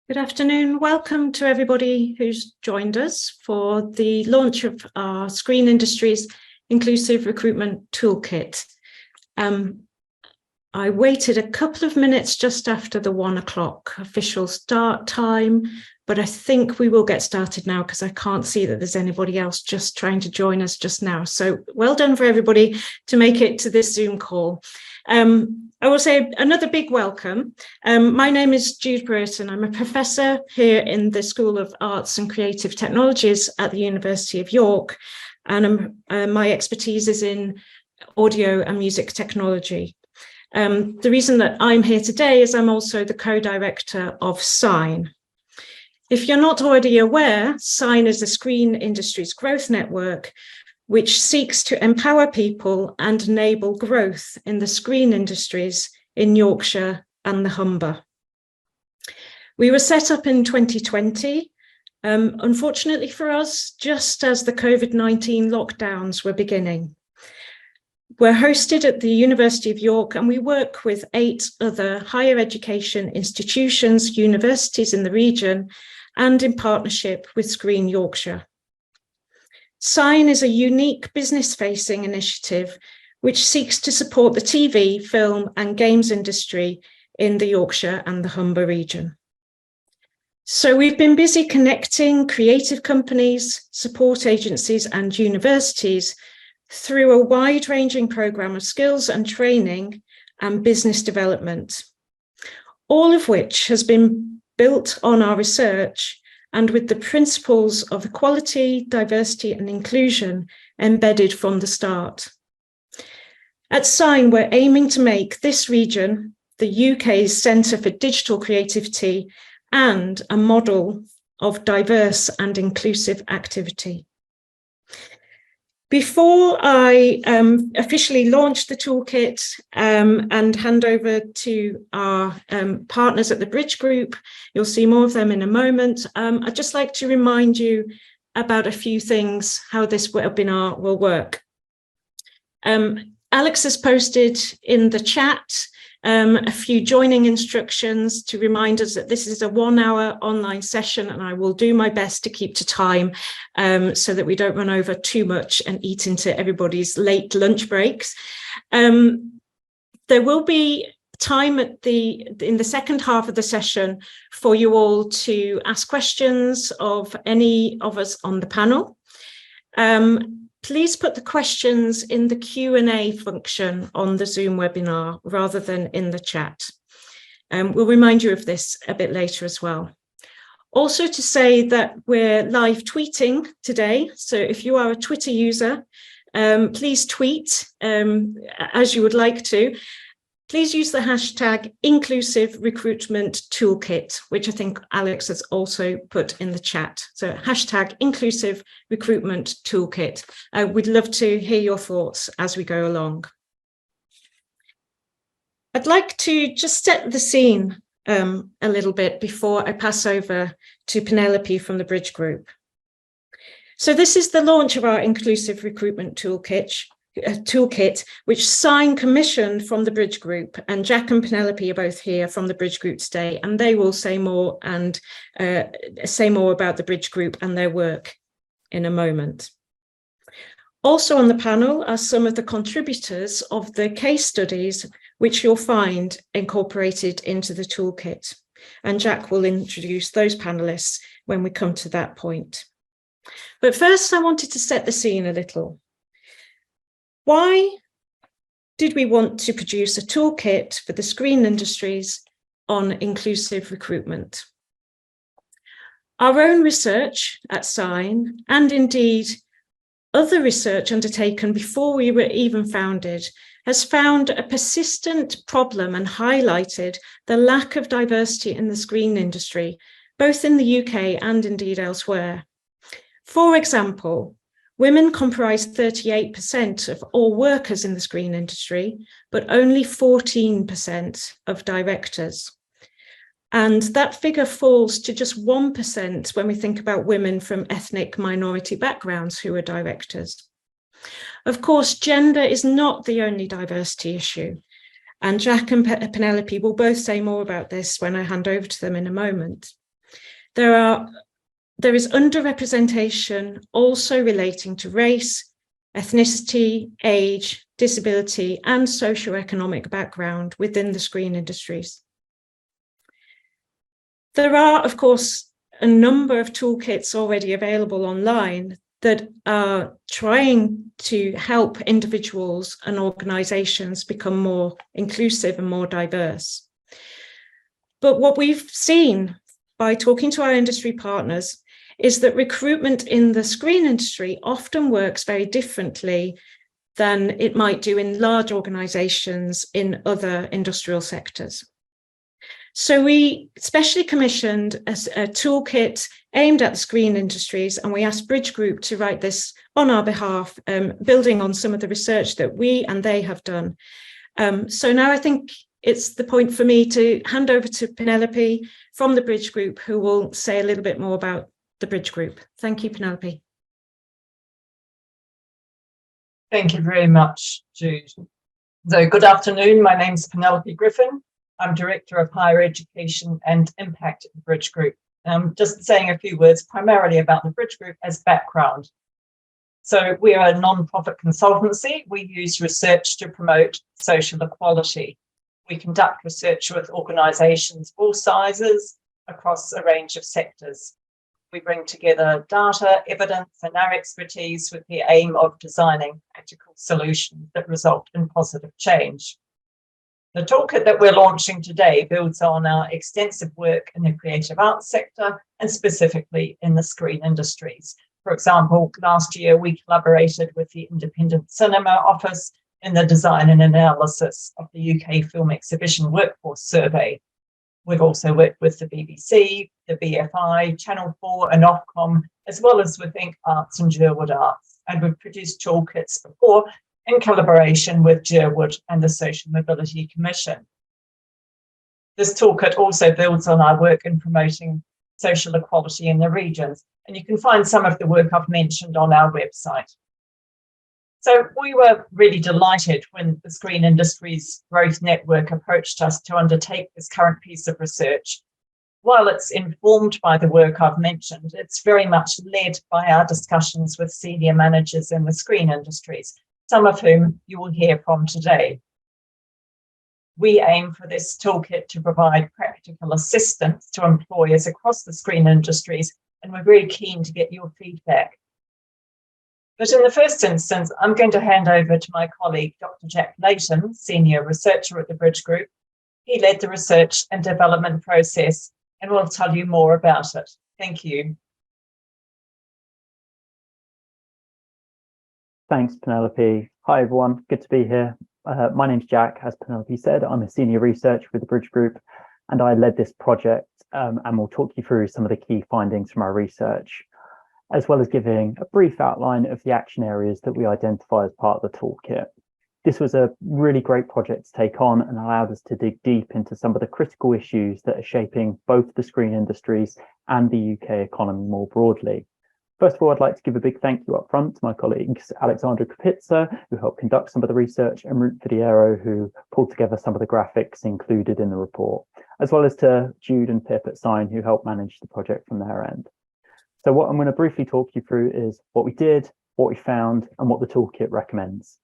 Good afternoon. Welcome to everybody who's joined us for the launch of our Screen Industries Inclusive Recruitment Toolkit. I waited a couple of minutes just after the 1 o'clock official start time, but I think we will get started now because I can't see that there's anybody else just trying to join us just now. So well done for everybody to make it to this Zoom call. I will say another big welcome. My name is Jude Brereton. I'm a professor here in the School of Arts and Creative Technologies at the University of York, and my expertise is in audio and music technology. The reason that I'm here today is I'm also the co-director of SIGN. If you're not already aware, SIGN is the Screen Industries Growth Network, which seeks to empower people and enable growth in the screen industries in Yorkshire and the Humber. We were set up in 2020, unfortunately for us, just as the COVID-19 lockdowns were beginning. We're hosted at the University of York, and we work with 8 other higher education institutions, universities in the region, and in partnership with Screen Yorkshire. SIGN is a unique business-facing initiative which seeks to support the TV, film and games industry in the Yorkshire and the Humber region. So we've been busy connecting creative companies, support agencies and universities through a wide-ranging programme of skills and training and business development, all of which has been built on our research and with the principles of equality, diversity and inclusion embedded from the start. At SIGN, we're aiming to make this region the UK's Centre for Digital Creativity and a model of diverse and inclusive activity. Before I officially launch the toolkit and hand over to our partners at the Bridge Group, you'll see more of them in a moment. I'd just like to remind you about a few things, how this webinar will work. Alex has posted in the chat a few joining instructions to remind us that this is a 1-hour online session, and I will do my best to keep to time so that we don't run over too much and eat into everybody's late lunch breaks. There will be time in the second half of the session for you all to ask questions of any of us on the panel. Please put the questions in the Q&A function on the Zoom webinar rather than in the chat. We'll remind you of this a bit later as well. Also to say that we're live tweeting today. So if you are a Twitter user, please tweet as you would like to. Please use the hashtag Inclusive Recruitment Toolkit, which I think Alex has also put in the chat. So hashtag Inclusive Recruitment Toolkit. We'd love to hear your thoughts as we go along. I'd like to just set the scene a little bit before I pass over to Penelope from the Bridge Group. So this is the launch of our Inclusive Recruitment Toolkit, which SIGN commissioned from the Bridge Group, and Jack and Penelope are both here from the Bridge Group today, and they will say more about the Bridge Group and their work in a moment. Also on the panel are some of the contributors of the case studies which you'll find incorporated into the toolkit, and Jack will introduce those panelists when we come to that point. But first I wanted to set the scene a little. Why did we want to produce a toolkit for the screen industries on inclusive recruitment? Our own research at SIGN, and indeed other research undertaken before we were even founded, has found a persistent problem and highlighted the lack of diversity in the screen industry, both in the UK and indeed elsewhere. For example, women comprise 38% of all workers in the screen industry, but only 14% of directors. And that figure falls to just 1% when we think about women from ethnic minority backgrounds who are directors. Of course, gender is not the only diversity issue, and Jack and Penelope will both say more about this when I hand over to them in a moment. There is underrepresentation also relating to race, ethnicity, age, disability, and socioeconomic background within the screen industries. There are, of course, a number of toolkits already available online that are trying to help individuals and organizations become more inclusive and more diverse. But what we've seen by talking to our industry partners is that recruitment in the screen industry often works very differently than it might do in large organizations in other industrial sectors. So we specially commissioned a toolkit aimed at the screen industries, and we asked Bridge Group to write this on our behalf, building on some of the research that we and they have done. So now I think it's the point for me to hand over to Penelope from the Bridge Group, who will say a little bit more about the Bridge Group. Thank you, Penelope. Thank you very much, Jude. So good afternoon, my name is Penelope Griffin. I'm Director of Higher Education and Impact at the Bridge Group. Just saying a few words primarily about the Bridge Group as background. So we are a non-profit consultancy. We use research to promote social equality. We conduct research with organisations of all sizes across a range of sectors. We bring together data, evidence, and our expertise with the aim of designing practical solutions that result in positive change. The toolkit that we're launching today builds on our extensive work in the creative arts sector and specifically in the screen industries. For example, last year we collaborated with the Independent Cinema Office in the design and analysis of the UK Film Exhibition Workforce Survey. We've also worked with the BBC, the BFI, Channel 4 and Ofcom, as well as with Ink Arts and Jerwood Arts. And we've produced toolkits before in collaboration with Jerwood and the Social Mobility Commission. This toolkit also builds on our work in promoting social equality in the regions, and you can find some of the work I've mentioned on our website. So we were really delighted when the Screen Industries Growth Network approached us to undertake this current piece of research. While it's informed by the work I've mentioned, it's very much led by our discussions with senior managers in the screen industries, some of whom you will hear from today. We aim for this toolkit to provide practical assistance to employers across the screen industries, and we're very keen to get your feedback. But in the first instance, I'm going to hand over to my colleague, Dr. Jack Layton, Senior Researcher at the Bridge Group. He led the research and development process and will tell you more about it. Thank you. Thanks, Penelope. Hi, everyone. Good to be here. My name's Jack, as Penelope said. I'm a senior researcher with the Bridge Group, and I led this project and will talk you through some of the key findings from our research, as well as giving a brief outline of the action areas that we identify as part of the toolkit. This was a really great project to take on and allowed us to dig deep into some of the critical issues that are shaping both the screen industries and the UK economy more broadly. First of all, I'd like to give a big thank you up front to my colleagues, Alexandra Kapitsa, who helped conduct some of the research, and Ruth Vidiero, who pulled together some of the graphics included in the report, as well as to Jude and Pip at Sign, who helped manage the project from their end. So what I'm going to briefly talk you through is what we did, what we found, and what the toolkit recommends.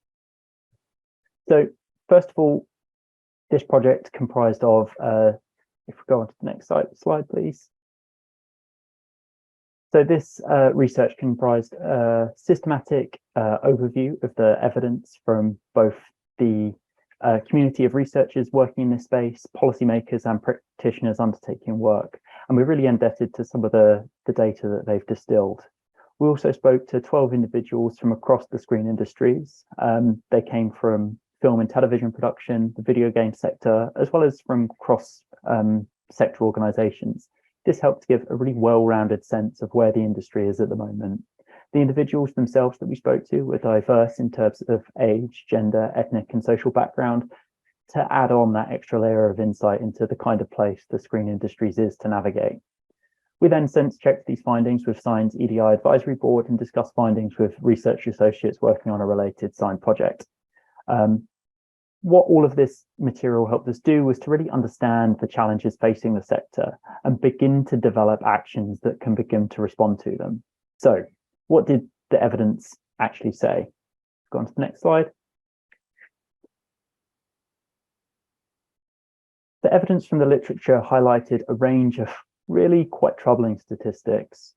So first of all, this project comprised of, if we go on to the next slide, please. So this research comprised a systematic overview of the evidence from both the community of researchers working in this space, policymakers and practitioners undertaking work. And we're really indebted to some of the data that they've distilled. We also spoke to 12 individuals from across the screen industries. They came from film and television production, the video game sector, as well as from cross-sector organisations. This helped to give a really well-rounded sense of where the industry is at the moment. The individuals themselves that we spoke to were diverse in terms of age, gender, ethnic and social background, to add on that extra layer of insight into the kind of place the screen industries is to navigate. We then sense-checked these findings with Sign's EDI advisory board and discussed findings with research associates working on a related Sign project. what all of this material helped us do was to really understand the challenges facing the sector and begin to develop actions that can begin to respond to them. So what did the evidence actually say? Go on to the next slide. The evidence from the literature highlighted a range of really quite troubling statistics.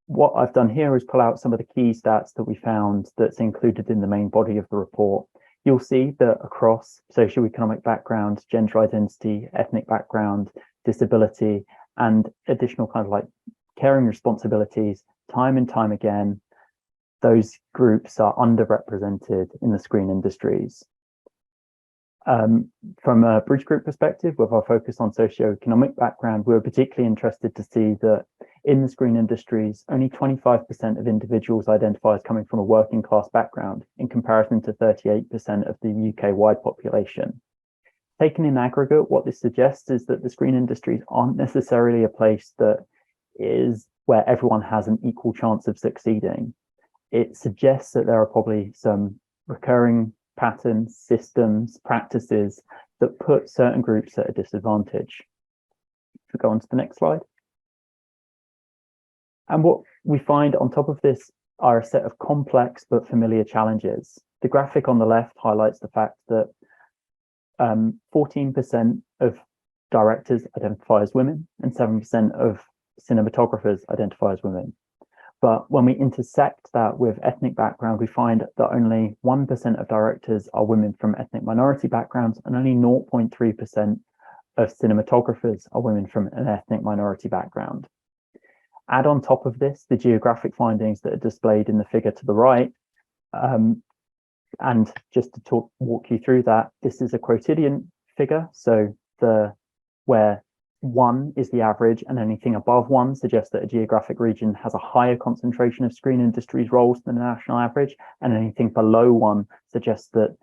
What I've done here is pull out some of the key stats that we found that's included in the main body of the report. You'll see that across socioeconomic background, gender identity, ethnic background, disability, and additional kind of like caring responsibilities, time and time again, those groups are underrepresented in the screen industries. From a Bridge Group perspective, with our focus on socioeconomic background, we were particularly interested to see that in the screen industries, only 25% of individuals identify as coming from a working class background in comparison to 38% of the UK-wide population. Taken in aggregate, what this suggests is that the screen industries aren't necessarily a place that is where everyone has an equal chance of succeeding. It suggests that there are probably some recurring patterns, systems, practices that put certain groups at a disadvantage. If we go on to the next slide. And what we find on top of this are a set of complex but familiar challenges. The graphic on the left highlights the fact that 14% of directors identify as women and 7% of cinematographers identify as women. But when we intersect that with ethnic background, we find that only 1% of directors are women from ethnic minority backgrounds and only 0.3% of cinematographers are women from an ethnic minority background. Add on top of this the geographic findings that are displayed in the figure to the right. And just to walk you through that, this is a quotidian figure. So where 1 is the average and anything above 1 suggests that a geographic region has a higher concentration of screen industries roles than the national average, and anything below 1 suggests that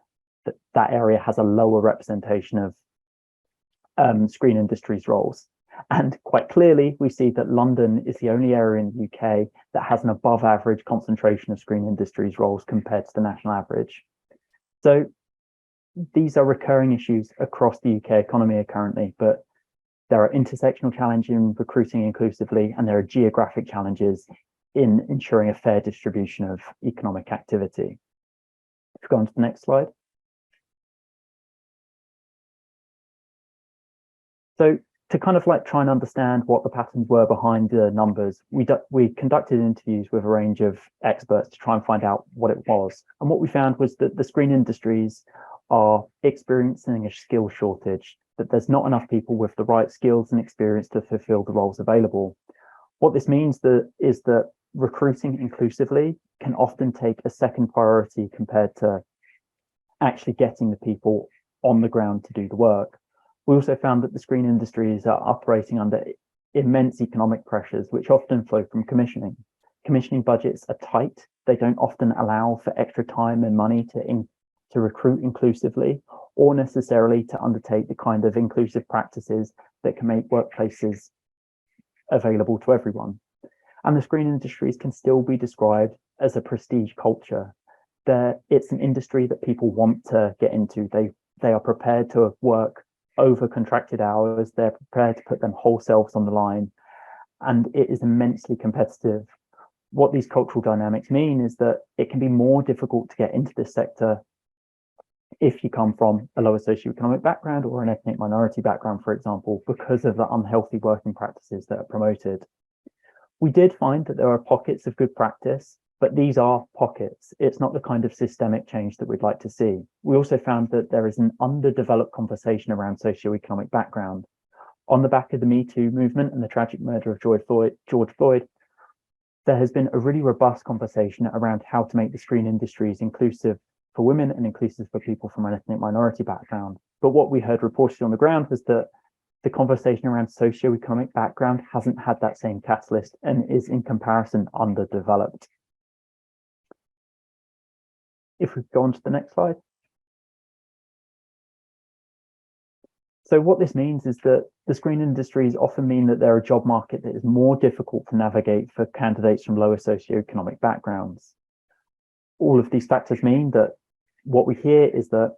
that area has a lower representation of screen industries roles. And quite clearly, we see that London is the only area in the UK that has an above average concentration of screen industries roles compared to the national average. So these are recurring issues across the UK economy currently, but there are intersectional challenges in recruiting inclusively, and there are geographic challenges in ensuring a fair distribution of economic activity. If we go on to the next slide. So to kind of like try and understand what the patterns were behind the numbers, we conducted interviews with a range of experts to try and find out what it was. And what we found was that the screen industries are experiencing a skill shortage, that there's not enough people with the right skills and experience to fulfill the roles available. What this means is that recruiting inclusively can often take a second priority compared to actually getting the people on the ground to do the work. We also found that the screen industries are operating under immense economic pressures, which often flow from commissioning. Commissioning budgets are tight. They don't often allow for extra time and money to recruit inclusively, or necessarily to undertake the kind of inclusive practices that can make workplaces available to everyone. And the screen industries can still be described as a prestige culture. It's an industry that people want to get into. They are prepared to work over contracted hours. They're prepared to put their whole selves on the line, and it is immensely competitive. What these cultural dynamics mean is that it can be more difficult to get into this sector if you come from a lower socioeconomic background or an ethnic minority background, for example, because of the unhealthy working practices that are promoted. We did find that there are pockets of good practice, but these are pockets. It's not the kind of systemic change that we'd like to see. We also found that there is an underdeveloped conversation around socioeconomic background. On the back of the Me Too movement and the tragic murder of George Floyd, there has been a really robust conversation around how to make the screen industries inclusive for women and inclusive for people from an ethnic minority background. But what we heard reported on the ground was that the conversation around socioeconomic background hasn't had that same catalyst and is in comparison underdeveloped. If we go on to the next slide. So what this means is that the screen industries often mean that they're a job market that is more difficult to navigate for candidates from lower socioeconomic backgrounds. All of these factors mean that what we hear is that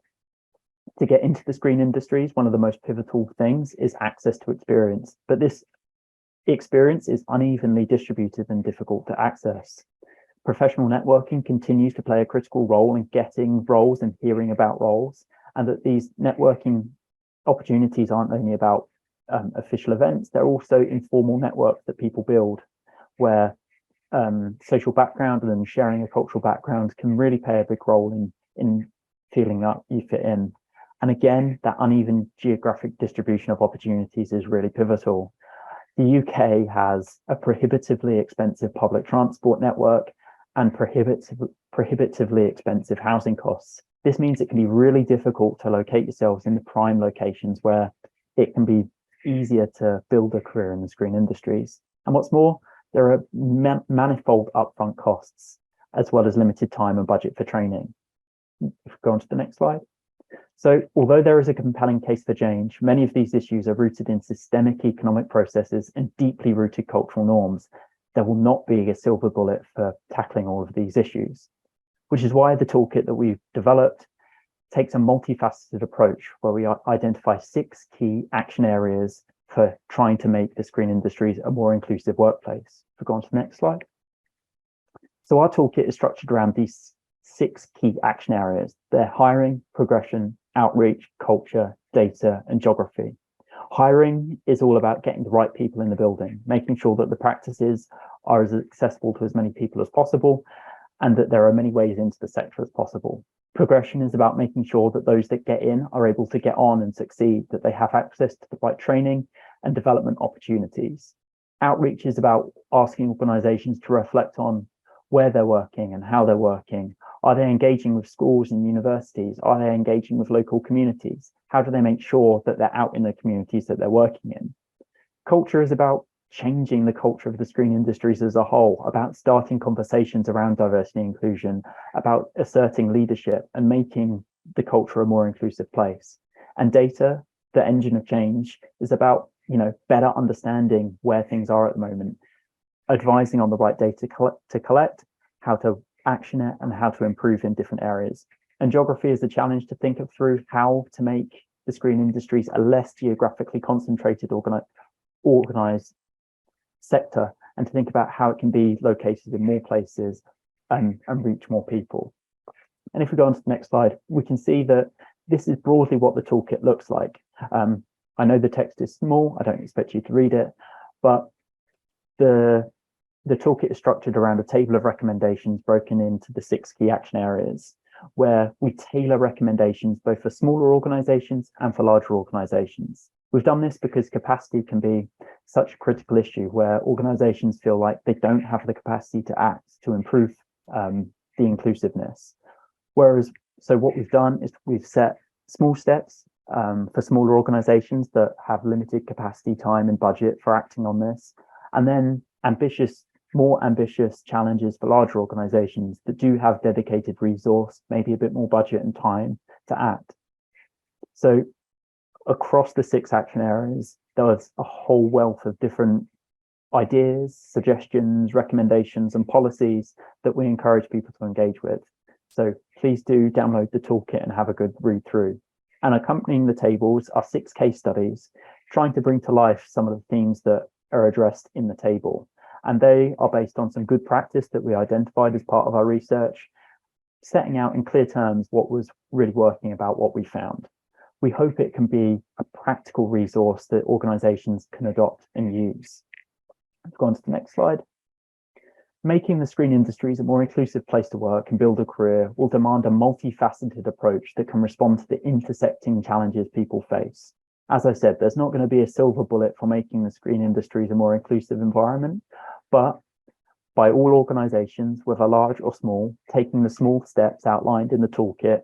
To get into the screen industries, one of the most pivotal things is access to experience, but this experience is unevenly distributed and difficult to access. Professional networking continues to play a critical role in getting roles and hearing about roles, and that these networking opportunities aren't only about official events, they're also informal networks that people build, where social background and sharing a cultural background can really play a big role in feeling that you fit in. And again, that uneven geographic distribution of opportunities is really pivotal. The UK has a prohibitively expensive public transport network and prohibitively expensive housing costs. This means it can be really difficult to locate yourselves in the prime locations where it can be easier to build a career in the screen industries. And what's more, there are manifold upfront costs, as well as limited time and budget for training. If we go on to the next slide. So although there is a compelling case for change, many of these issues are rooted in systemic economic processes and deeply rooted cultural norms. There will not be a silver bullet for tackling all of these issues, which is why the toolkit that we've developed takes a multifaceted approach where we identify 6 key action areas for trying to make the screen industries a more inclusive workplace. If we go on to the next slide. So our toolkit is structured around these 6 key action areas. They're hiring, progression, outreach, culture, data, and geography. Hiring is all about getting the right people in the building, making sure that the practices are as accessible to as many people as possible, and that there are many ways into the sector as possible. Progression is about making sure that those that get in are able to get on and succeed, that they have access to the right training and development opportunities. Outreach is about asking organizations to reflect on where they're working and how they're working. Are they engaging with schools and universities? Are they engaging with local communities? How do they make sure that they're out in the communities that they're working in? Culture is about changing the culture of the screen industries as a whole, about starting conversations around diversity and inclusion, about asserting leadership and making the culture a more inclusive place. And data, the engine of change, is about, better understanding where things are at the moment, advising on the right data to collect, how to action it, and how to improve in different areas. And geography is a challenge to think of through how to make the screen industries a less geographically concentrated organized sector, and to think about how it can be located in more places and reach more people. And if we go on to the next slide, we can see that this is broadly what the toolkit looks like. I know the text is small, I don't expect you to read it, but the toolkit is structured around a table of recommendations broken into the 6 key action areas, where we tailor recommendations both for smaller organizations and for larger organizations. We've done this because capacity can be such a critical issue where organizations feel like they don't have the capacity to act to improve the inclusiveness. So what we've done is we've set small steps for smaller organizations that have limited capacity, time, and budget for acting on this, and then more ambitious challenges for larger organizations that do have dedicated resource, maybe a bit more budget and time to act. So across the 6 action areas, there's a whole wealth of different ideas, suggestions, recommendations, and policies that we encourage people to engage with. So please do download the toolkit and have a good read through. And accompanying the tables are 6 case studies, trying to bring to life some of the themes that are addressed in the table. And they are based on some good practice that we identified as part of our research, setting out in clear terms what was really working about what we found. We hope it can be a practical resource that organizations can adopt and use. Let's go on to the next slide. Making the screen industries a more inclusive place to work and build a career will demand a multifaceted approach that can respond to the intersecting challenges people face. As I said, there's not going to be a silver bullet for making the screen industries a more inclusive environment, but by all organizations, whether large or small, taking the small steps outlined in the toolkit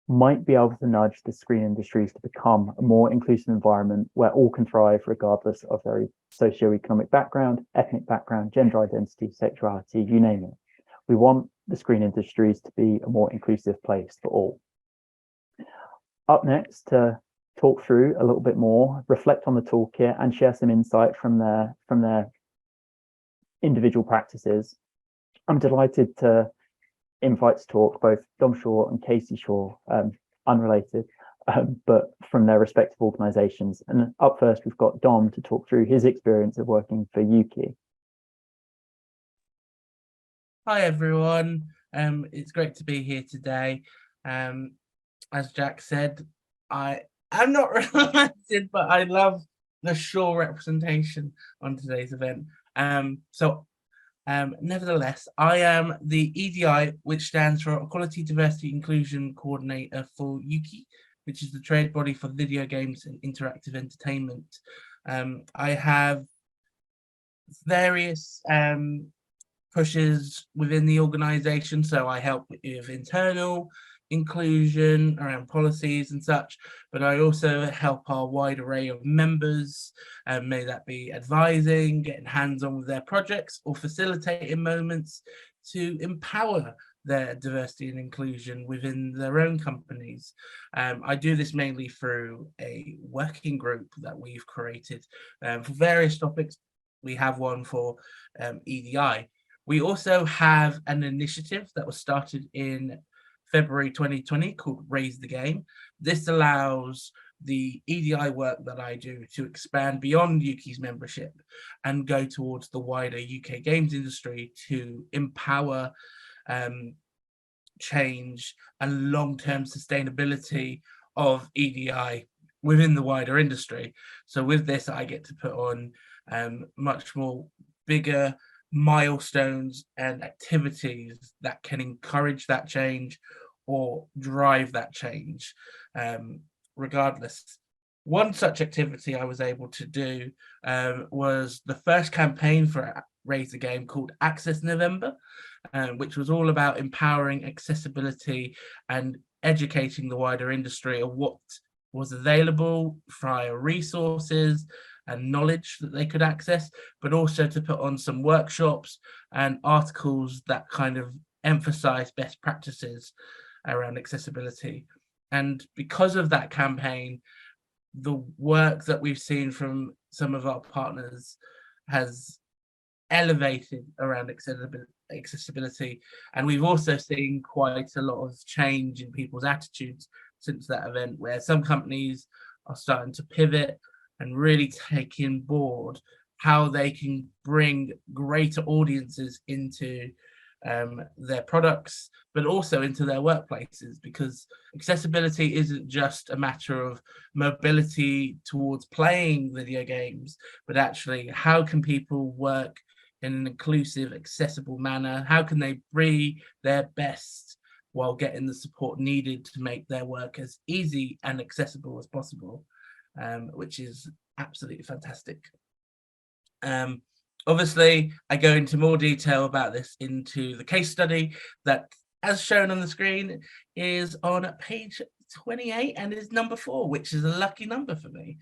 might be able to nudge the screen industries to become a more inclusive environment where all can thrive regardless of their socioeconomic background, ethnic background, gender identity, sexuality, you name it. We want the screen industries to be a more inclusive place for all. Up next, to talk through a little bit more, reflect on the toolkit and share some insight from their individual practices, I'm delighted to invite to talk both Dom Shaw and Casey Shaw, unrelated, but from their respective organisations. And up first, we've got Dom to talk through his experience of working for Yuki. Hi everyone, it's great to be here today. As Jack said, I'm not related, but I love the Shaw representation on today's event. Nevertheless, I am the EDI, which stands for Equality, Diversity, Inclusion Coordinator for Yuki, which is the trade body for video games and interactive entertainment. I have various pushes within the organization, so I help with internal inclusion around policies and such, but I also help our wide array of members, may that be advising, getting hands-on with their projects, or facilitating moments to empower their diversity and inclusion within their own companies. I do this mainly through a working group that we've created for various topics. We have one for EDI. We also have an initiative that was started in February 2020 called Raise the Game. This allows the EDI work that I do to expand beyond Yuki's membership and go towards the wider UK games industry to empower change and long-term sustainability of EDI within the wider industry. So with this, I get to put on much more bigger milestones and activities that can encourage that change or drive that change, regardless. One such activity I was able to do was the first campaign for Raise the Game called Access November, which was all about empowering accessibility and educating the wider industry of what was available via resources and knowledge that they could access, but also to put on some workshops and articles that kind of emphasize best practices around accessibility. And because of that campaign, the work that we've seen from some of our partners has elevated around accessibility. And we've also seen quite a lot of change in people's attitudes since that event, where some companies are starting to pivot and really take on board how they can bring greater audiences into their products, but also into their workplaces, because accessibility isn't just a matter of mobility towards playing video games, but actually how can people work in an inclusive, accessible manner? How can they bring their best while getting the support needed to make their work as easy and accessible as possible, which is absolutely fantastic. Obviously, I go into more detail about this into the case study that, as shown on the screen, is on page 28 and is number 4, which is a lucky number for me,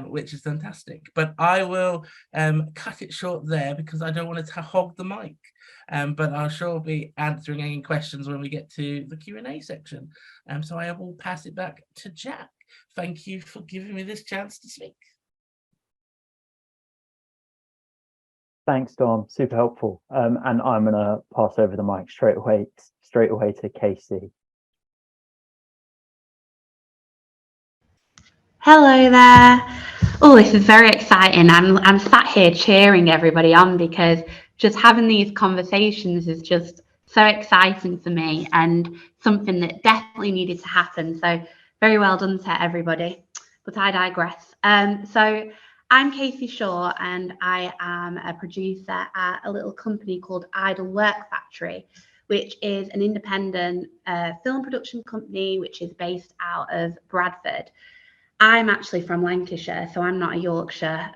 which is fantastic. But I will cut it short there because I don't want to hog the mic. But I'll sure be answering any questions when we get to the Q&A section. So I will pass it back to Jack. Thank you for giving me this chance to speak. Thanks, Dom. Super helpful. And I'm going to pass over the mic straight away to Casey. Hello there. Oh, this is very exciting. I'm sat here cheering everybody on because just having these conversations is just so exciting for me and something that definitely needed to happen. So very well done to everybody. But I digress. So I'm Casey Shaw and I am a producer at a little company called Idle Work Factory, which is an independent film production company which is based out of Bradford. I'm actually from Lancashire, so I'm not a Yorkshire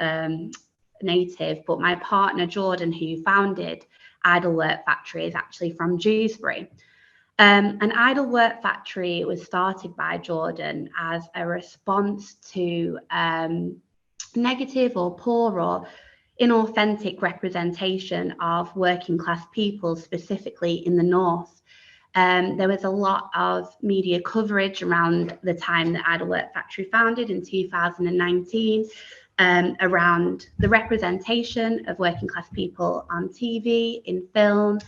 native, but my partner Jordan, who founded Idle Work Factory, is actually from Dewsbury. An Idle Work Factory was started by Jordan as a response to negative or poor or inauthentic representation of working class people, specifically in the north. There was a lot of media coverage around the time that Idle Work Factory founded in 2019 around the representation of working class people on TV, in film,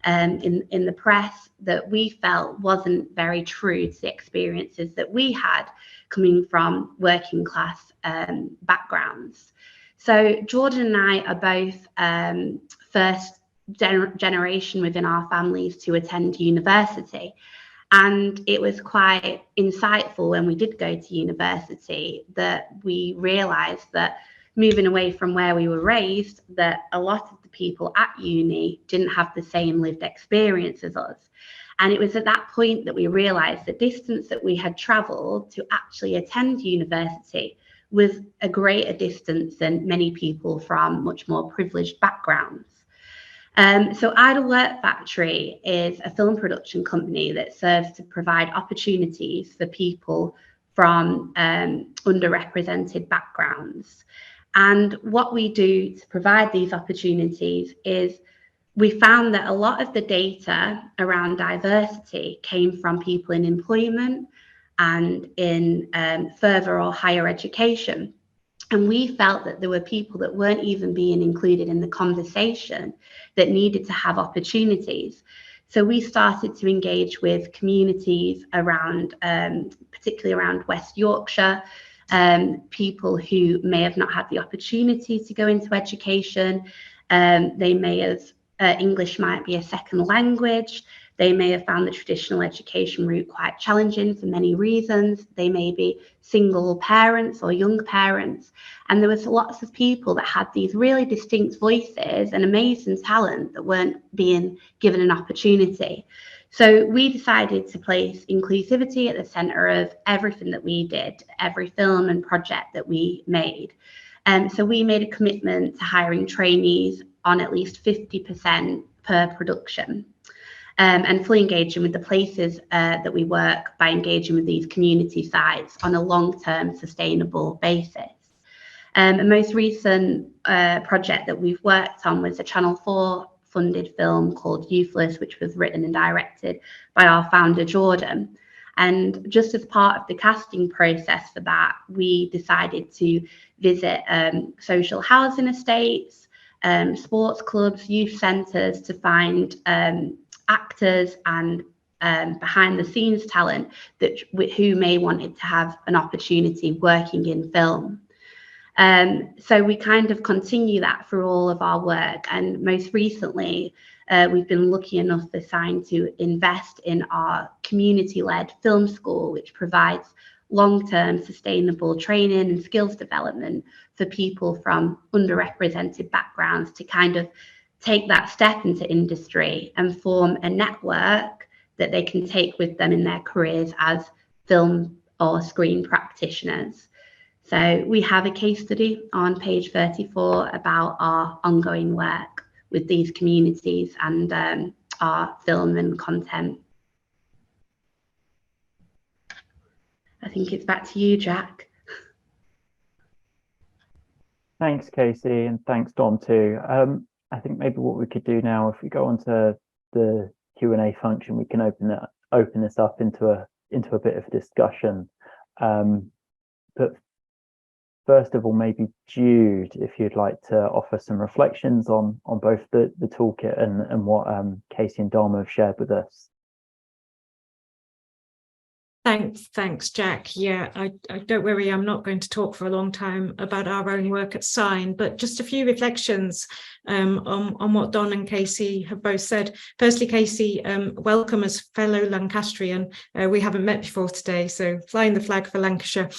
in the press that we felt wasn't very true to the experiences that we had coming from working class backgrounds. So Jordan and I are both first generation within our families to attend university. And it was quite insightful when we did go to university that we realised that moving away from where we were raised, that a lot of the people at uni didn't have the same lived experience as us. And it was at that point that we realised the distance that we had travelled to actually attend university was a greater distance than many people from much more privileged backgrounds. So Idle Work Factory is a film production company that serves to provide opportunities for people from underrepresented backgrounds. And what we do to provide these opportunities is we found that a lot of the data around diversity came from people in employment and in further or higher education. And we felt that there were people that weren't even being included in the conversation that needed to have opportunities. So we started to engage with communities around, particularly around West Yorkshire, people who may have not had the opportunity to go into education. They may have, English might be a second language. They may have found the traditional education route quite challenging for many reasons. They may be single parents or young parents. And there was lots of people that had these really distinct voices and amazing talent that weren't being given an opportunity. So we decided to place inclusivity at the centre of everything that we did, every film and project that we made. So we made a commitment to hiring trainees on at least 50% per production. And fully engaging with the places that we work by engaging with these community sites on a long-term sustainable basis. A most recent project that we've worked on was a Channel 4 funded film called Youthless, which was written and directed by our founder, Jordan. And just as part of the casting process for that, we decided to visit social housing estates, sports clubs, youth centres to find actors and behind the scenes talent that who may wanted to have an opportunity working in film. So we kind of continue that through all of our work, and most recently we've been lucky enough assigned to invest in our community-led film school, which provides long-term sustainable training and skills development for people from underrepresented backgrounds to kind of take that step into industry and form a network that they can take with them in their careers as film or screen practitioners. So we have a case study on page 34 about our ongoing work with these communities and our film and content. I think it's back to you, Jack. Thanks, Casey, and thanks, Dom, too. I think maybe what we could do now, if we go onto the Q&A function, we can open this up into a bit of a discussion. But first of all, maybe Jude, if you'd like to offer some reflections on both the toolkit and what Casey and Dom have shared with us. Thanks, Jack. Yeah, I don't worry, I'm not going to talk for a long time about our own work at Sign, but just a few reflections on what Don and Casey have both said. Firstly, Casey, welcome as fellow Lancastrian. We haven't met before today, so flying the flag for Lancashire.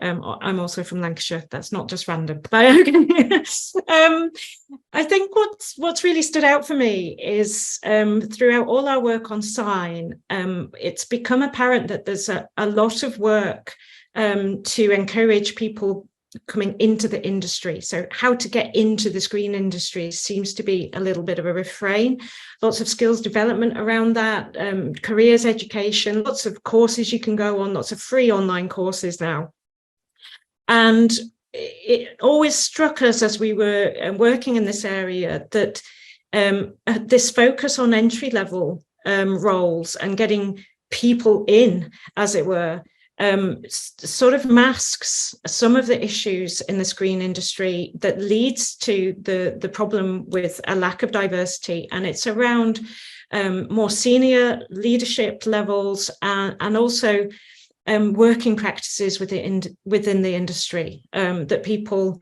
I'm also from Lancashire. That's not just random. I think what's really stood out for me is throughout all our work on Sign, it's become apparent that there's a lot of work to encourage people coming into the industry. So how to get into the screen industry seems to be a little bit of a refrain. Lots of skills development around that, careers education, lots of courses you can go on, lots of free online courses now. And it always struck us as we were working in this area that this focus on entry-level roles and getting people in, as it were, sort of masks some of the issues in the screen industry that leads to the problem with a lack of diversity. And it's around more senior leadership levels, and also working practices within the industry, that people,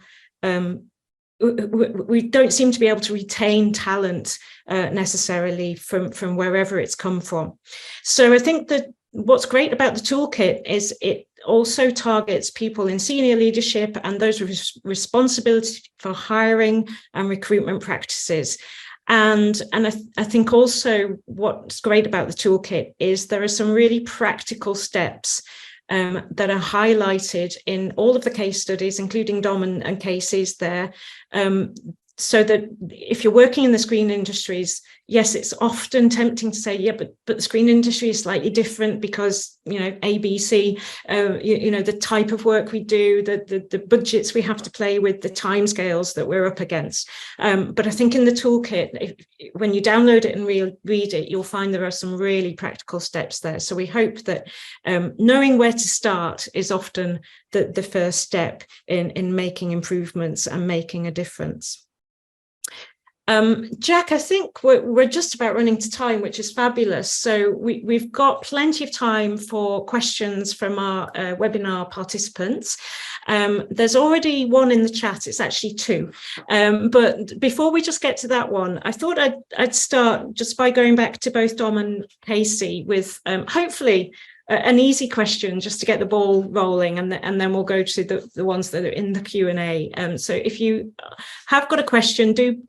we don't seem to be able to retain talent necessarily from wherever it's come from. So I think that what's great about the toolkit is it also targets people in senior leadership and those with responsibility for hiring and recruitment practices. And I think also what's great about the toolkit is there are some really practical steps that are highlighted in all of the case studies, including Dom and Casey's there, so that if you're working in the screen industries, yes, it's often tempting to say, yeah, but the screen industry is slightly different because, you know, ABC, you know, the type of work we do, the budgets we have to play with, the timescales that we're up against. But I think in the toolkit, when you download it and read it, you'll find there are some really practical steps there. So we hope that knowing where to start is often the first step in making improvements and making a difference. Jack, I think we're just about running to time, which is fabulous. So we've got plenty of time for questions from our webinar participants. There's already one in the chat. It's actually two. But before we just get to that one, I thought I'd start just by going back to both Dom and Casey with hopefully an easy question just to get the ball rolling, and then we'll go to the ones that are in the Q&A. So if you have got a question, do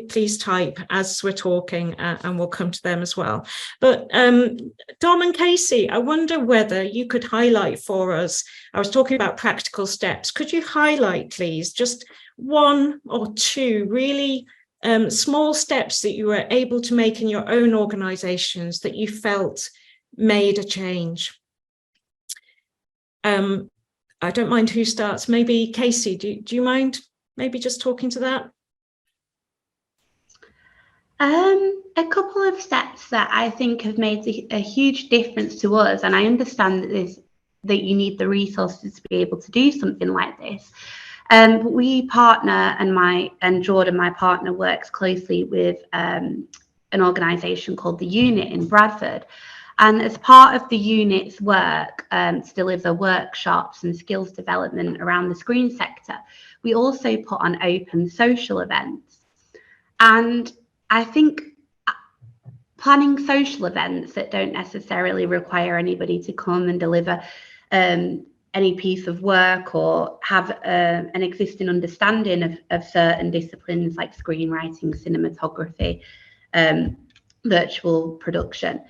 please type as we're talking, and we'll come to them as well. But Dom and Casey, I wonder whether you could highlight for us, I was talking about practical steps, could you highlight please just one or two really small steps that you were able to make in your own organizations that you felt made a change? I don't mind who starts. Maybe Casey, do you mind maybe just talking to that? A couple of steps that I think have made a huge difference to us, and I understand that you need the resources to be able to do something like this. We partner, and Jordan, my partner, works closely with an organisation called the Unit in Bradford. And as part of the unit's work to deliver workshops and skills development around the screen sector, we also put on open social events. And I think planning social events that don't necessarily require anybody to come and deliver any piece of work or have an existing understanding of certain disciplines like screenwriting, cinematography, virtual production,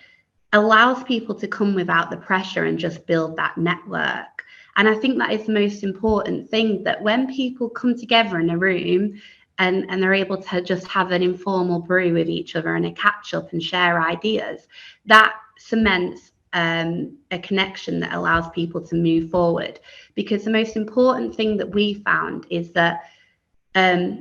allows people to come without the pressure and just build that network. And I think that is the most important thing, that when people come together in a room and they're able to just have an informal brew with each other and a catch up and share ideas, that cements a connection that allows people to move forward. Because the most important thing that we found is that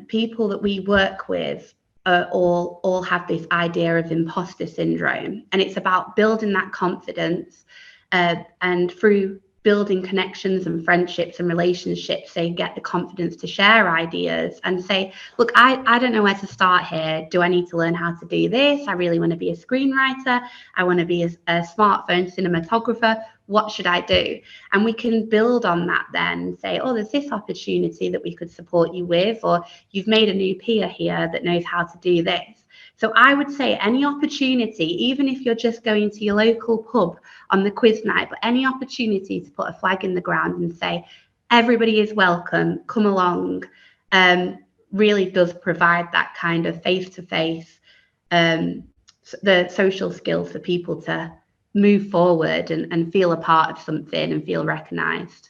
people that we work with all have this idea of imposter syndrome, and it's about building that confidence, and through building connections and friendships and relationships, they get the confidence to share ideas and say, look, I don't know where to start here. Do I need to learn how to do this? I really want to be a screenwriter. I want to be a smartphone cinematographer. What should I do? And we can build on that then and say, oh, there's this opportunity that we could support you with, or you've made a new peer here that knows how to do this. So I would say any opportunity, even if you're just going to your local pub on the quiz night, but any opportunity to put a flag in the ground and say, everybody is welcome, come along, really does provide that kind of face-to-face, the social skills for people to move forward and feel a part of something and feel recognised.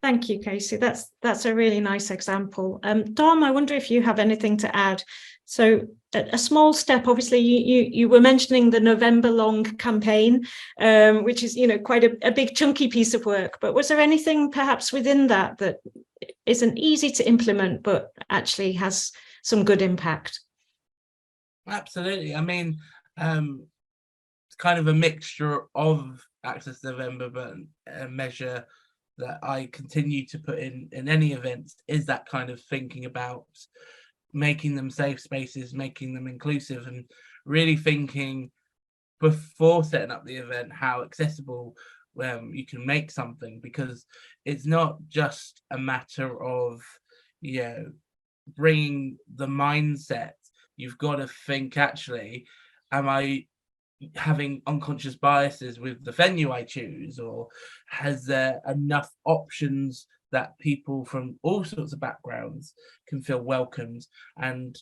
Thank you, Casey. That's a really nice example. Dom, I wonder if you have anything to add. So a small step, obviously, you were mentioning the November-long campaign, which is, you know, quite a big chunky piece of work. But was there anything perhaps within that isn't easy to implement, but actually has some good impact? Absolutely. I mean, it's kind of a mixture of Access November, but a measure that I continue to put in any events is that kind of thinking about making them safe spaces, making them inclusive, and really thinking before setting up the event how accessible you can make something, because it's not just a matter of, you know, bringing the mindset. You've got to think, actually, am I having unconscious biases with the venue I choose, or has there enough options that people from all sorts of backgrounds can feel welcomed? And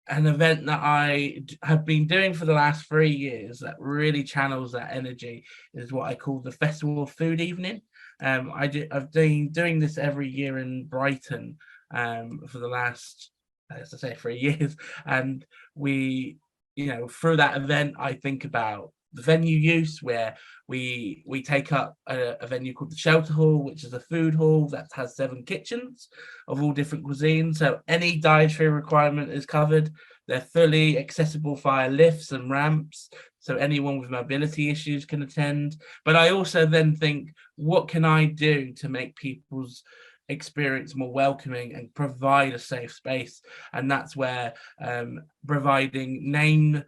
an event that I have been doing for the last 3 years that really channels that energy is what I call the Festival of Food Evening. I've been doing this every year in Brighton for the last, as I say, 3 years, and we, you know, through that event, I think about the venue use, where we take up a venue called the Shelter Hall, which is a food hall that has 7 kitchens of all different cuisines. So any dietary requirement is covered. They're fully accessible via lifts and ramps, so anyone with mobility issues can attend. But I also then think, what can I do to make people's experience more welcoming and provide a safe space? And that's where providing name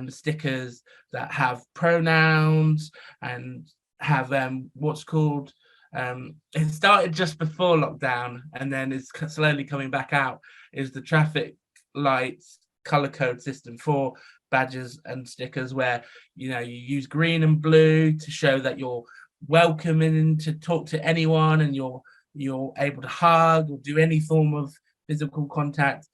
stickers that have pronouns and have what's called, it started just before lockdown and then it's slowly coming back out, is the traffic lights color code system for badges and stickers, where, you know, you use green and blue to show that you're welcoming to talk to anyone and you're able to hug or do any form of physical contact.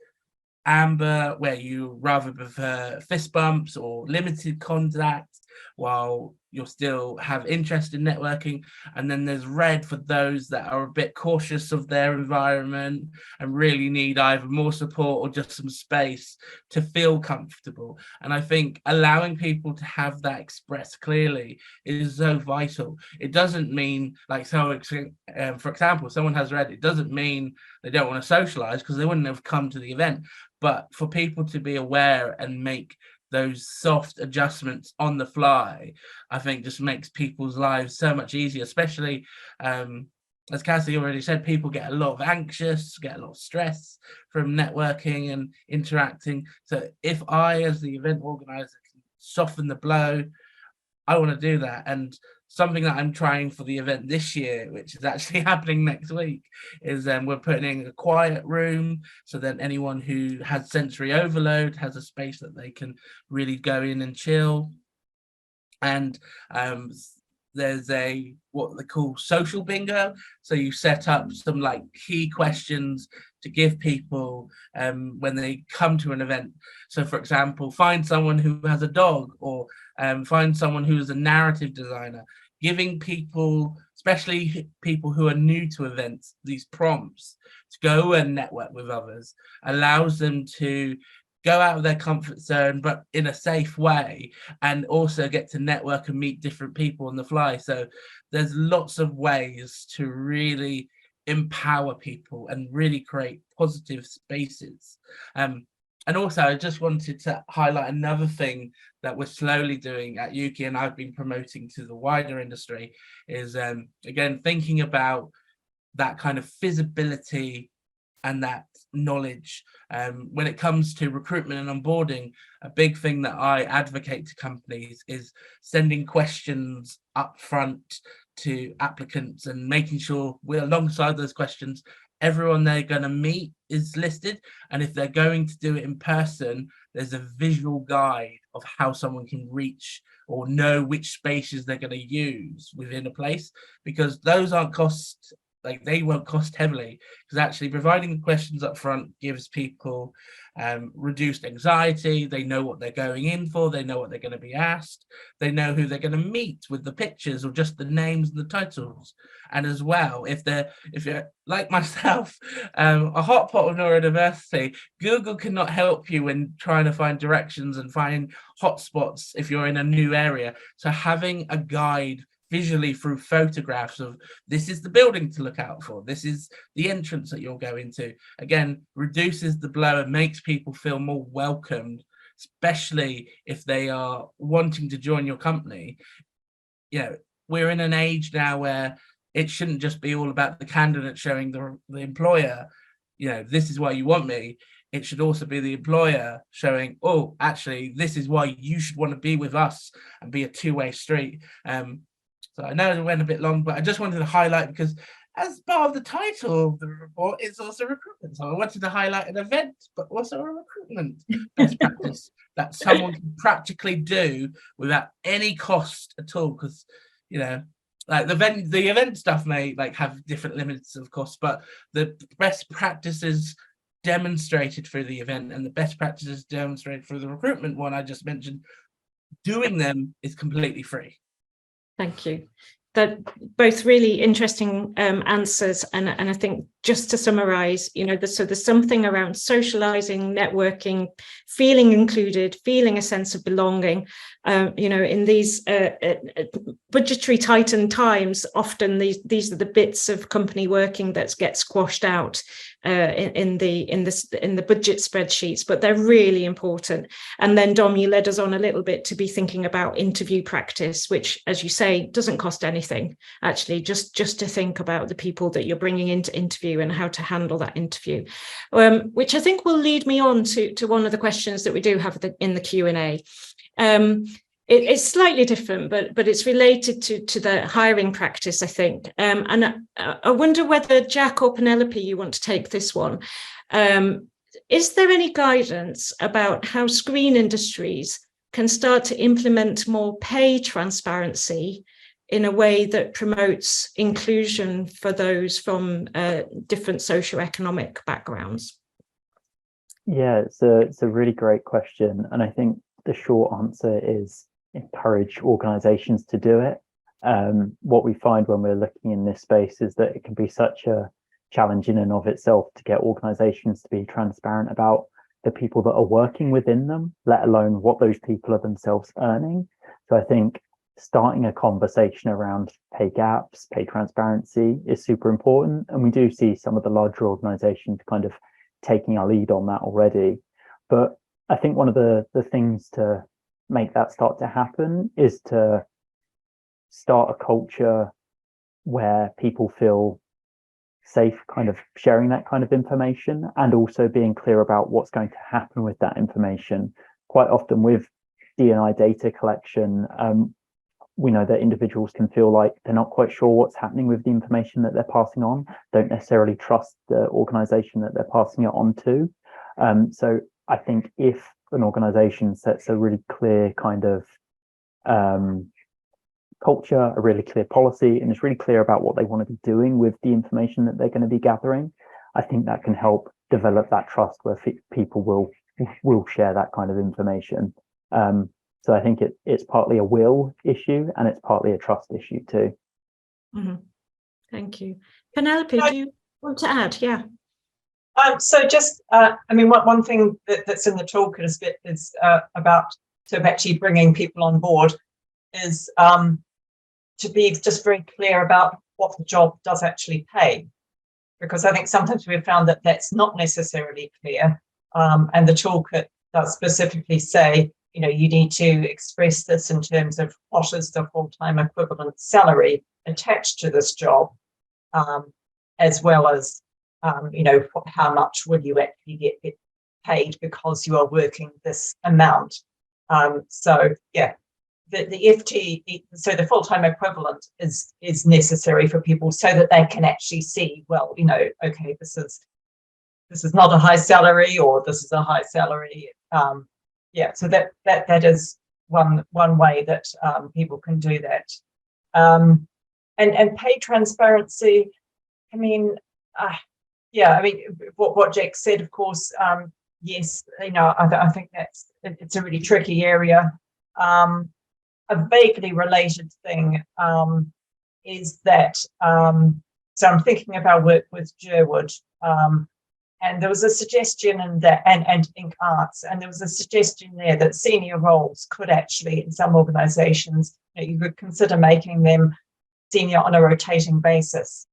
Amber, where you rather prefer fist bumps or limited contact while you'll still have interest in networking. And then there's red for those that are a bit cautious of their environment and really need either more support or just some space to feel comfortable. And I think allowing people to have that expressed clearly is so vital. It doesn't mean, like, so for example, someone has red, it doesn't mean they don't want to socialize, because they wouldn't have come to the event. But for people to be aware and make those soft adjustments on the fly, I think just makes people's lives so much easier, especially as Cassie already said, people get a lot of anxious, get a lot of stress from networking and interacting. So if I, as the event organizer, can soften the blow, I want to do that. And something that I'm trying for the event this year, which is actually happening next week, is we're putting in a quiet room, so that anyone who has sensory overload has a space that they can really go in and chill. And there's a what they call social bingo. So you set up some like key questions to give people when they come to an event. So for example, find someone who has a dog, or find someone who is a narrative designer. Giving people, especially people who are new to events, these prompts to go and network with others allows them to go out of their comfort zone, but in a safe way, and also get to network and meet different people on the fly. So there's lots of ways to really empower people and really create positive spaces. And also, I just wanted to highlight another thing that we're slowly doing at Yuki, and I've been promoting to the wider industry, is again, thinking about that kind of feasibility and that knowledge. When it comes to recruitment and onboarding, a big thing that I advocate to companies is sending questions up front to applicants and making sure we're alongside those questions. Everyone they're going to meet is listed, and if they're going to do it in person, there's a visual guide of how someone can reach or know which spaces they're going to use within a place, because those aren't cost, like they won't cost heavily, because actually providing the questions up front gives people reduced anxiety. They know what they're going in for, they know what they're going to be asked, they know who they're going to meet with the pictures or just the names and the titles. And as well, if you're like myself, a hot pot of neurodiversity, Google cannot help you when trying to find directions and find hotspots if you're in a new area. So having a guide visually through photographs of this is the building to look out for, this is the entrance that you'll go into, again, reduces the blow and makes people feel more welcomed, especially if they are wanting to join your company. You know, we're in an age now where it shouldn't just be all about the candidate showing the employer, you know, this is why you want me. it should also be the employer showing, oh, actually, this is why you should want to be with us, and be a two-way street. So I know it went a bit long, but I just wanted to highlight, because as part of the title of the report, it's also recruitment. So I wanted to highlight an event, but also a recruitment best practice that someone can practically do without any cost at all. Because, you know, like the event stuff may like have different limits of cost, but the best practices demonstrated through the event and the best practices demonstrated through the recruitment one I just mentioned, doing them is completely free. Thank you. That both really interesting answers, and I think just to summarize, you know, so there's something around socializing, networking, feeling included, feeling a sense of belonging. You know, in these budgetary tightened times, often these are the bits of company working that get squashed out in the budget spreadsheets, but they're really important. And then Dom, you led us on a little bit to be thinking about interview practice, which, as you say, doesn't cost anything, actually, just to think about the people that you're bringing into interview and how to handle that interview, which I think will lead me on to one of the questions that we do have in the Q&A. It's slightly different, but it's related to the hiring practice, I think. And I wonder whether Jack or Penelope, you want to take this one. Is there any guidance about how screen industries can start to implement more pay transparency in a way that promotes inclusion for those from different socioeconomic backgrounds? Yeah, it's a really great question. And I think the short answer is encourage organizations to do it. What we find when we're looking in this space is that it can be such a challenge in and of itself to get organizations to be transparent about the people that are working within them, let alone what those people are themselves earning. So I think starting a conversation around pay gaps, pay transparency is super important. And we do see some of the larger organizations kind of taking our lead on that already. But I think one of the things to make that start to happen is to start a culture where people feel safe kind of sharing that kind of information, and also being clear about what's going to happen with that information. Quite often with D&I data collection, we know that individuals can feel like they're not quite sure what's happening with the information that they're passing on, don't necessarily trust the organization that they're passing it on to. So I think if an organization sets a really clear kind of culture, a really clear policy, and is really clear about what they want to be doing with the information that they're going to be gathering, I think that can help develop that trust where people will share that kind of information. So I think it's partly a will issue and it's partly a trust issue too. Mm-hmm. Thank you. Penelope, do you want to add? Yeah. So just, I mean, one thing that's in the toolkit is about sort of actually bringing people on board is to be just very clear about what the job does actually pay. Because I think sometimes we've found that that's not necessarily clear. And the toolkit does specifically say, you know, you need to express this in terms of what is the full-time equivalent salary attached to this job, as well as, you know, how much will you actually get paid because you are working this amount. So yeah, the FT, so the full-time equivalent is necessary for people so that they can actually see, well, you know, okay, this is not a high salary, or this is a high salary. Yeah, so that is one way that people can do that. And pay transparency, I mean, yeah, I mean, what Jack said, of course, yes, you know, I think it's a really tricky area. A vaguely related thing is that, so I'm thinking of our work with Sherwood, and there was a suggestion in that, and Inc. Arts, and there was a suggestion there that senior roles could actually, in some organisations, you could consider making them senior on a rotating basis.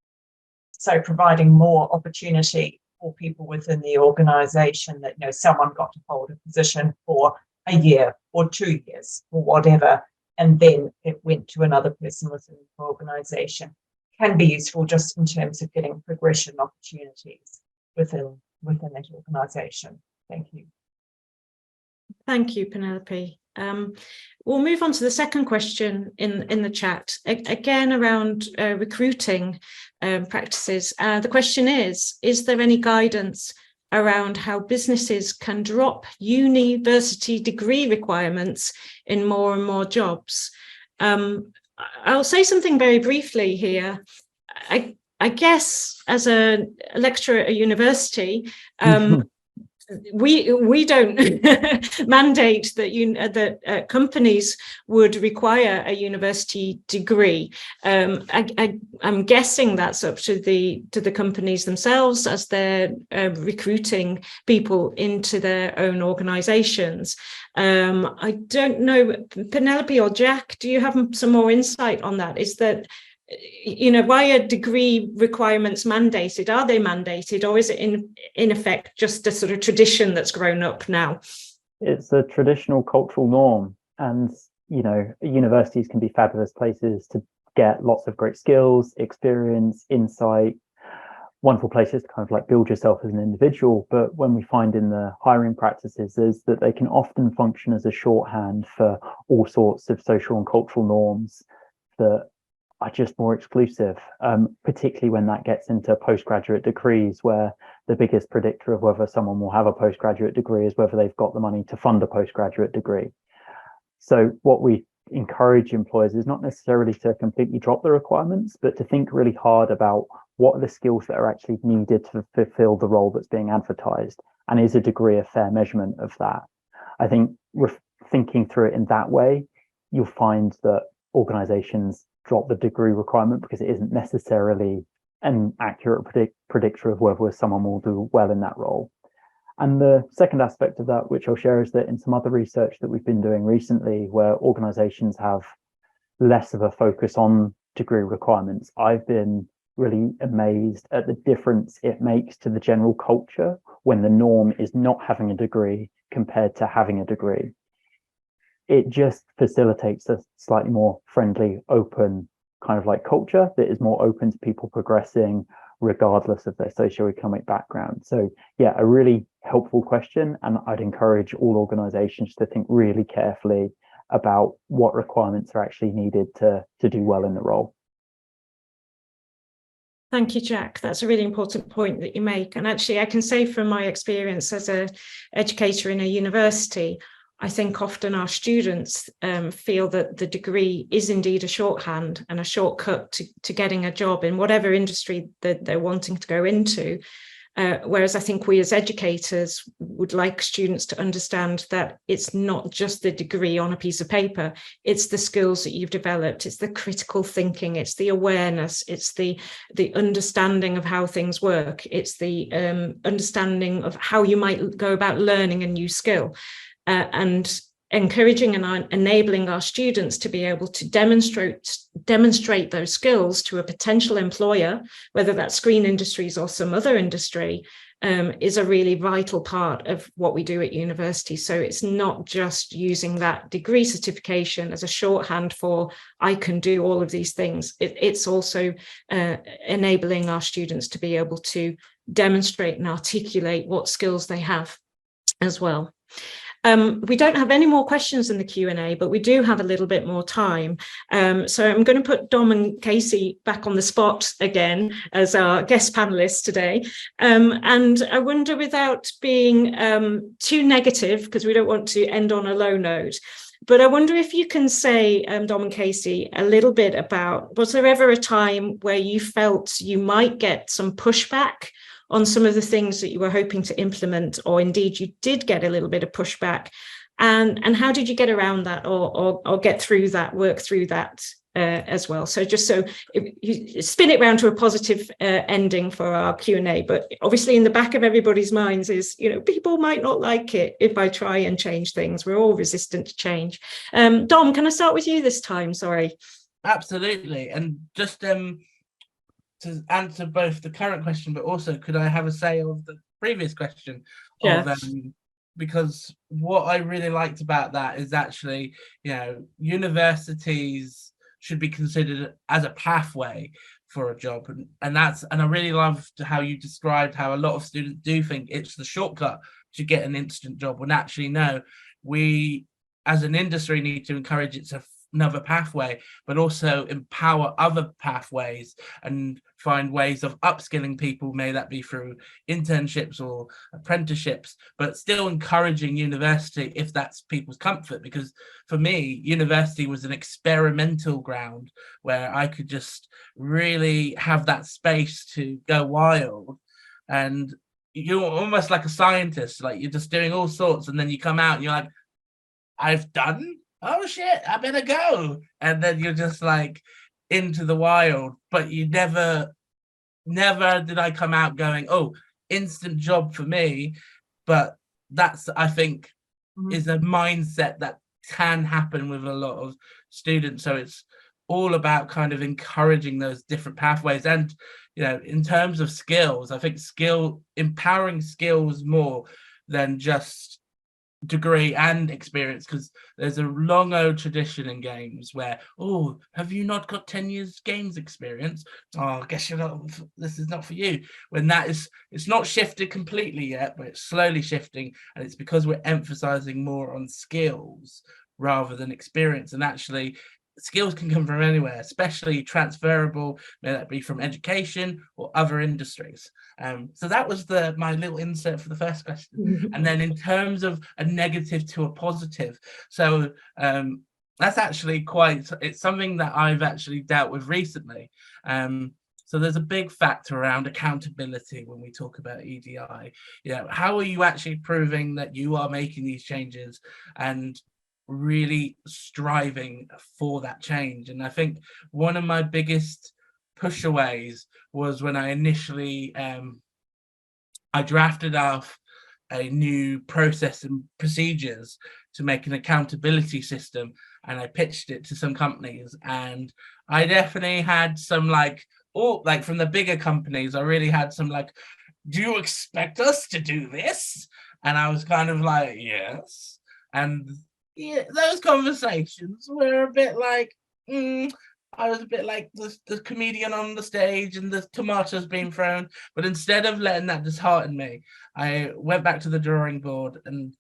So providing more opportunity for people within the organisation that, you know, someone got to hold a position for a year or 2 years or whatever, and then it went to another person within the organisation, can be useful just in terms of getting progression opportunities within that organisation. Thank you. Thank you, Penelope. We'll move on to the second question in the chat, again around recruiting practices. The question is there any guidance around how businesses can drop university degree requirements in more and more jobs? I'll say something very briefly here. I guess as a lecturer at a university, we don't mandate that companies would require a university degree. I'm guessing that's up to the companies themselves as they're recruiting people into their own organizations. I don't know, Penelope or Jack, do you have some more insight on that? Is that, why are degree requirements mandated? Are they mandated, or is it in effect just a sort of tradition that's grown up now? It's a traditional cultural norm, and universities can be fabulous places to get lots of great skills, experience, insight, wonderful places to kind of like build yourself as an individual. But when we find in the hiring practices is that they can often function as a shorthand for all sorts of social and cultural norms that are just more exclusive, particularly when that gets into postgraduate degrees, where the biggest predictor of whether someone will have a postgraduate degree is whether they've got the money to fund a postgraduate degree. So what we encourage employers is not necessarily to completely drop the requirements, but to think really hard about what are the skills that are actually needed to fulfill the role that's being advertised, and is a degree a fair measurement of that? I think thinking through it in that way, you'll find that organizations drop the degree requirement because it isn't necessarily an accurate predictor of whether someone will do well in that role. And the second aspect of that, which I'll share, is that in some other research that we've been doing recently, where organizations have less of a focus on degree requirements, I've been really amazed at the difference it makes to the general culture when the norm is not having a degree compared to having a degree. It just facilitates a slightly more friendly, open kind of like culture that is more open to people progressing regardless of their socioeconomic background. So yeah, a really helpful question, and I'd encourage all organizations to think really carefully about what requirements are actually needed to do well in the role. Thank you, Jack. That's a really important point that you make. And actually, I can say from my experience as an educator in a university, I think often our students feel that the degree is indeed a shorthand and a shortcut to getting a job in whatever industry that they're wanting to go into. Whereas I think we as educators would like students to understand that it's not just the degree on a piece of paper, it's the skills that you've developed, it's the critical thinking, it's the awareness, it's the understanding of how things work, it's the understanding of how you might go about learning a new skill. And encouraging and enabling our students to be able to demonstrate those skills to a potential employer, whether that's Green Industries or some other industry, is a really vital part of what we do at university. So it's not just using that degree certification as a shorthand for I can do all of these things. It's also enabling our students to be able to demonstrate and articulate what skills they have as well. We don't have any more questions in the Q&A, but we do have a little bit more time. So I'm going to put Dom and Casey back on the spot again as our guest panelists today. And I wonder, without being too negative, because we don't want to end on a low note, but I wonder if you can say, Dom and Casey, a little bit about, was there ever a time where you felt you might get some pushback on some of the things that you were hoping to implement, or indeed you did get a little bit of pushback, and how did you get around that or get through that, work through that as well? So just so you spin it round to a positive ending for our Q&A, but obviously in the back of everybody's minds is, people might not like it if I try and change things. We're all resistant to change. Dom, can I start with you this time? Sorry. Absolutely. And just to answer both the current question, but also could I have a say of the previous question? Yeah. Because what I really liked about that is actually, universities should be considered as a pathway for a job, and I really loved how you described how a lot of students do think it's the shortcut to get an instant job, when actually no, we as an industry need to encourage it's another pathway, but also empower other pathways and find ways of upskilling people, may that be through internships or apprenticeships, but still encouraging university if that's people's comfort. Because for me, university was an experimental ground where I could just really have that space to go wild, and you're almost like a scientist, like you're just doing all sorts, and then you come out and you're like, I've done, oh shit, I better go. And then you're just like into the wild, but you never did I come out going, oh, instant job for me. But that's, I think, is a mindset that can happen with a lot of students. So it's all about kind of encouraging those different pathways. And, you know, in terms of skills, I think empowering skills more than just degree and experience, because there's a long old tradition in games where, oh, have you not got 10 years games experience? Oh, I guess you're not, this is not for you. When that is, it's not shifted completely yet, but it's slowly shifting, and it's because we're emphasizing more on skills rather than experience. And actually skills can come from anywhere, especially transferable, may that be from education or other industries. So that was my little insert for the first question. And then in terms of a negative to a positive, so that's actually it's something that I've actually dealt with recently. So there's a big factor around accountability when we talk about EDI. You know, how are you actually proving that you are making these changes and really striving for that change? And I think one of my biggest pushaways was when I initially I drafted off a new process and procedures to make an accountability system, and I pitched it to some companies, and I definitely had some like from the bigger companies, I really had some like, do you expect us to do this? And I was kind of like, yes. And yeah, those conversations were a bit like, I was a bit like the comedian on the stage and the tomatoes being thrown. But instead of letting that dishearten me, I went back to the drawing board, and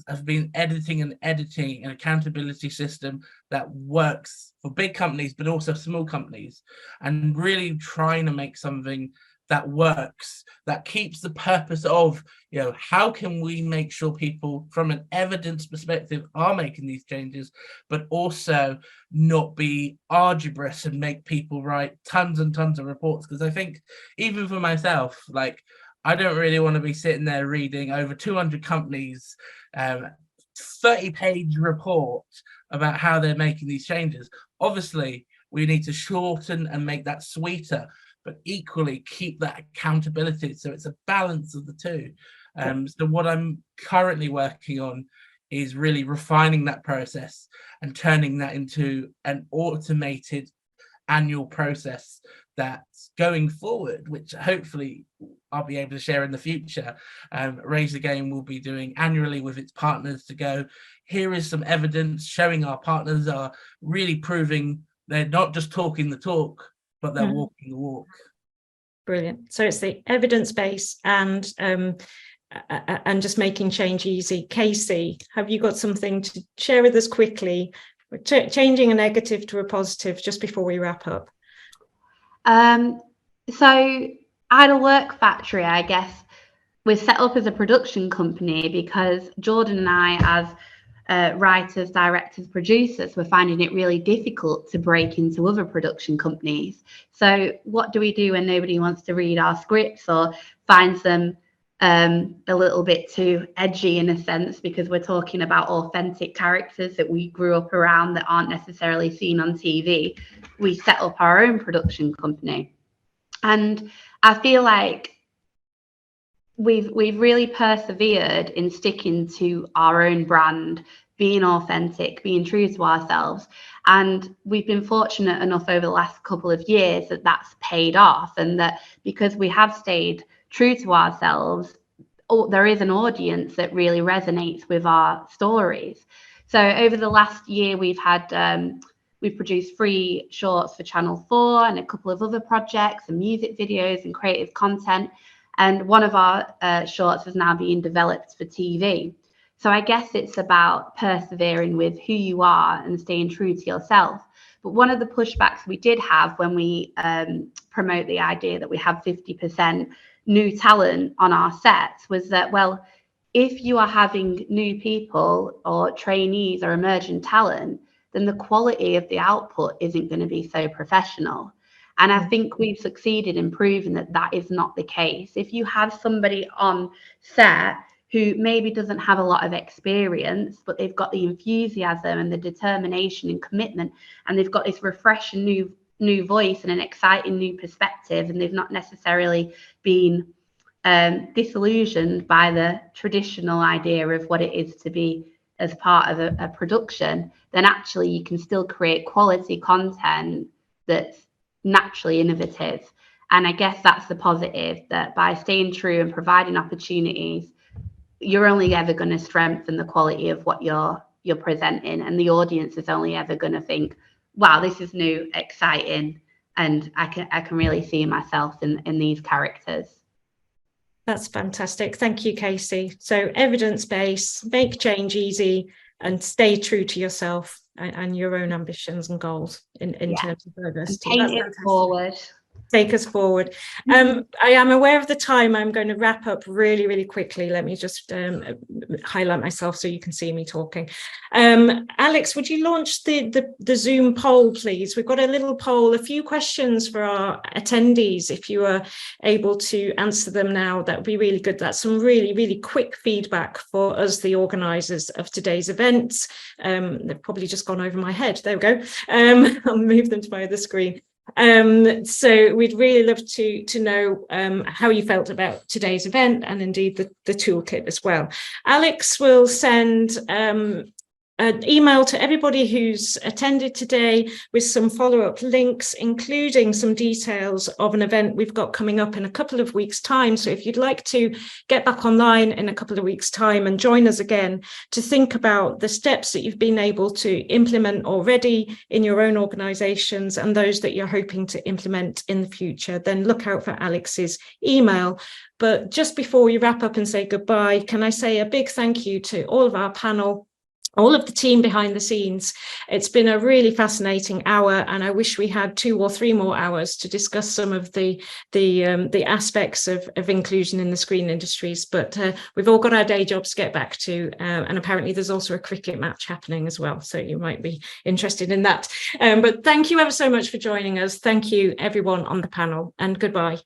I've been editing an accountability system that works for big companies, but also small companies, and really trying to make something that works, that keeps the purpose of, you know, how can we make sure people from an evidence perspective are making these changes, but also not be arduous and make people write tons and tons of reports. Because I think even for myself, like, I don't really want to be sitting there reading over 200 companies 30-page report about how they're making these changes. Obviously, we need to shorten and make that sweeter, but equally keep that accountability. So it's a balance of the two. So what I'm currently working on is really refining that process and turning that into an automated annual process that's going forward, which hopefully I'll be able to share in the future. Raise the Game will be doing annually with its partners to go, here is some evidence showing our partners are really proving they're not just talking the talk, but they're walking the walk. Brilliant. So it's the evidence base and just making change easy. Casey, have you got something to share with us quickly? Changing a negative to a positive just before we wrap up. So Idle Work Factory, I guess, was set up as a production company because Jordan and I, as writers, directors, producers, were finding it really difficult to break into other production companies. So what do we do when nobody wants to read our scripts or finds them a little bit too edgy in a sense, because we're talking about authentic characters that we grew up around that aren't necessarily seen on TV? We set up our own production company. And I feel like we've really persevered in sticking to our own brand, being authentic, being true to ourselves. And we've been fortunate enough over the last couple of years that that's paid off, and that because we have stayed true to ourselves, there is an audience that really resonates with our stories. So over the last year, we've produced 3 shorts for Channel 4 and a couple of other projects and music videos and creative content. And one of our shorts is now being developed for TV. So I guess it's about persevering with who you are and staying true to yourself. But one of the pushbacks we did have when we promote the idea that we have 50% new talent on our sets was that, well, if you are having new people or trainees or emerging talent, then the quality of the output isn't going to be so professional. And I think we've succeeded in proving that that is not the case. If you have somebody on set who maybe doesn't have a lot of experience, but they've got the enthusiasm and the determination and commitment, and they've got this refreshing new voice and an exciting new perspective, and they've not necessarily been disillusioned by the traditional idea of what it is to be as part of a production, then actually you can still create quality content that's naturally innovative. And I guess that's the positive, that by staying true and providing opportunities, you're only ever going to strengthen the quality of what you're presenting, and the audience is only ever going to think, wow, this is new, exciting, and I can really see myself in these characters. That's fantastic. Thank you, Casey. So evidence-based, make change easy, and stay true to yourself and your own ambitions and goals in terms of diversity. And paint it forward. Take us forward. I am aware of the time. I'm going to wrap up really, really quickly. Let me just highlight myself so you can see me talking. Alex, would you launch the Zoom poll, please? We've got a little poll, a few questions for our attendees. If you are able to answer them now, that would be really good. That's some really, really quick feedback for us, the organisers of today's events. They've probably just gone over my head. There we go. I'll move them to my other screen. So we'd really love to know how you felt about today's event, and indeed the toolkit as well. Alex will send an email to everybody who's attended today with some follow-up links, including some details of an event we've got coming up in a couple of weeks' time. So if you'd like to get back online in a couple of weeks' time and join us again to think about the steps that you've been able to implement already in your own organisations and those that you're hoping to implement in the future, then look out for Alex's email. But just before we wrap up and say goodbye, can I say a big thank you to all of our panel, all of the team behind the scenes. It's been a really fascinating hour, and I wish we had 2 or 3 more hours to discuss some of the aspects of inclusion in the screen industries. But we've all got our day jobs to get back to, and apparently there's also a cricket match happening as well, so you might be interested in that. But thank you ever so much for joining us. Thank you everyone on the panel, and goodbye.